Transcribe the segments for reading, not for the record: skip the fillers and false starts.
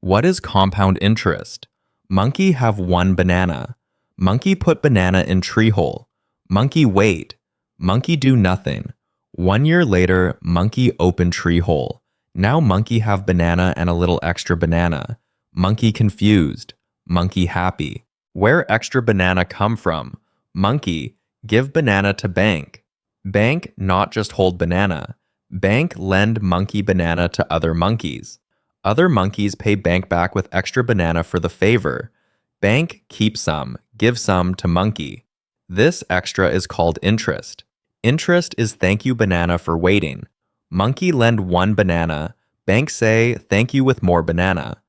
What is compound interest? Monkey have one banana. Monkey put banana in tree hole. Monkey wait. Monkey do nothing. 1 year later, monkey open tree hole. Now monkey have banana and a little extra banana. Monkey confused. Monkey happy. Where extra banana come from? Monkey give banana to bank. Bank not just hold banana. Bank lend monkey banana to other monkeys. Other monkeys pay bank back with extra banana for the favor. Bank keep some, give some to monkey. This extra is called interest. Interest is thank you banana for waiting. Monkey lend one banana. Bank say thank you with more banana.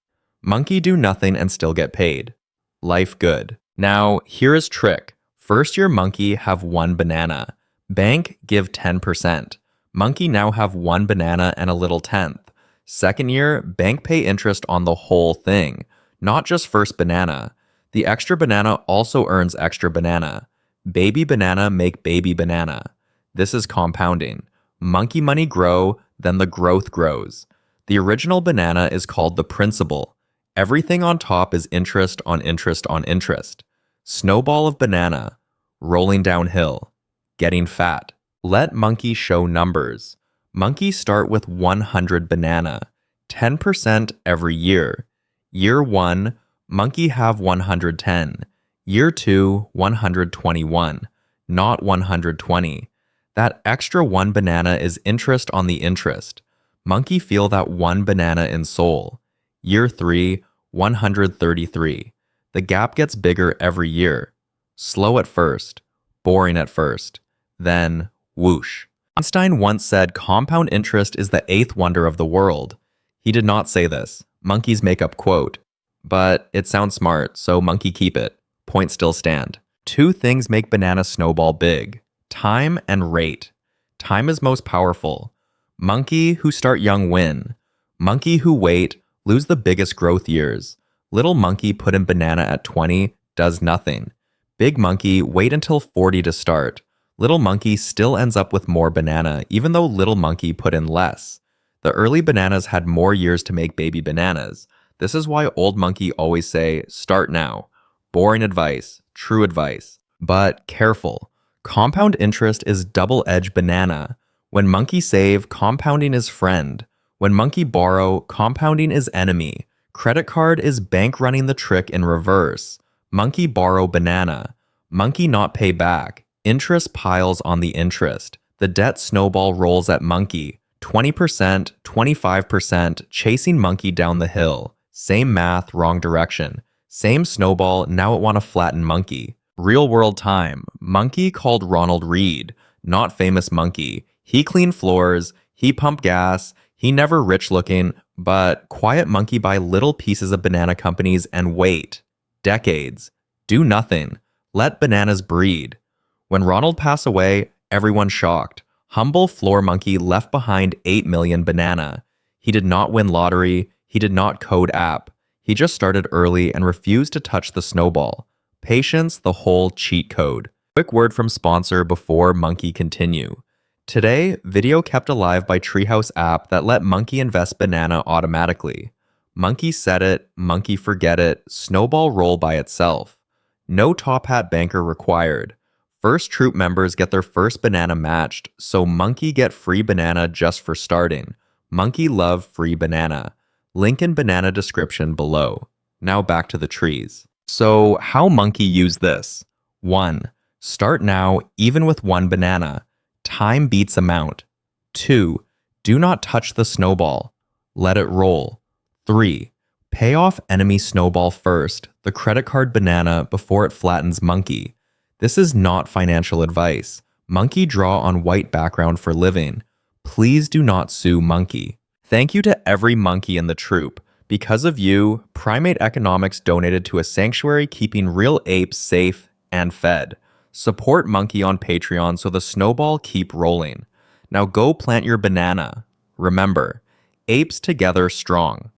Monkey do nothing and still get paid. Life good. Now, here is trick. First year monkey have one banana. Bank give 10%. Monkey now have one banana and a little tenth. Second year, bank pay interest on the whole thing, not just first banana. The extra banana also earns extra banana. Baby banana make baby banana. This is compounding. Monkey money grow, then the growth grows. The original banana is called the principal. Everything on top is interest on interest on interest. Snowball of banana, rolling downhill, getting fat. Let monkey show numbers. Monkey start with 100 banana, 10% every year. Year 1, monkey have 110. Year 2, 121, not 120. That extra one banana is interest on the interest. Monkey feel that one banana in soul. Year 3, 133. The gap gets bigger every year. Slow at first, boring at first, then whoosh. Einstein once said compound interest is the eighth wonder of the world. He did not say this. Monkeys make up quote. But it sounds smart, so monkey keep it. Point still stand. Two things make banana snowball big. Time and rate. Time is most powerful. Monkey who start young win. Monkey who wait lose the biggest growth years. Little monkey put in banana at 20 does nothing. Big monkey wait until 40 to start. Little monkey still ends up with more banana even though little monkey put in less. The early bananas had more years to make baby bananas. This is why old monkey always say, start now. Boring advice, true advice. But careful. Compound interest is double-edged banana. When monkey save, compounding is friend. When monkey borrow, compounding is enemy. Credit card is bank running the trick in reverse. Monkey borrow banana. Monkey not pay back. Interest piles on the interest. The debt snowball rolls at monkey. 20%, 25%, chasing monkey down the hill. Same math, wrong direction. Same snowball, now it want to flatten monkey. Real world time. Monkey called Ronald Reed. Not famous monkey. He clean floors. He pump gas. He never rich looking, but quiet monkey buy little pieces of banana companies and wait. Decades. Do nothing. Let bananas breed. When Ronald passed away, everyone shocked. Humble floor monkey left behind 8 million banana. He did not win lottery. He did not code app. He just started early and refused to touch the snowball. Patience, the whole cheat code. Quick word from sponsor before monkey continue. Today, video kept alive by Treehouse app that let monkey invest banana automatically. Monkey set it, monkey forget it, snowball roll by itself. No top hat banker required. First troop members get their first banana matched, so monkey get free banana just for starting. Monkey love free banana. Link in banana description below. Now back to the trees. So how monkey use this? 1. Start now even with one banana. Time beats amount. 2. Do not touch the snowball. Let it roll. 3. Pay off enemy snowball first, the credit card banana before it flattens monkey. This is not financial advice. Monkey draw on white background for living. Please do not sue monkey. Thank you to every monkey in the troop. Because of you, Primate Economics donated to a sanctuary keeping real apes safe and fed. Support monkey on Patreon so the snowball keep rolling. Now go plant your banana. Remember, apes together strong.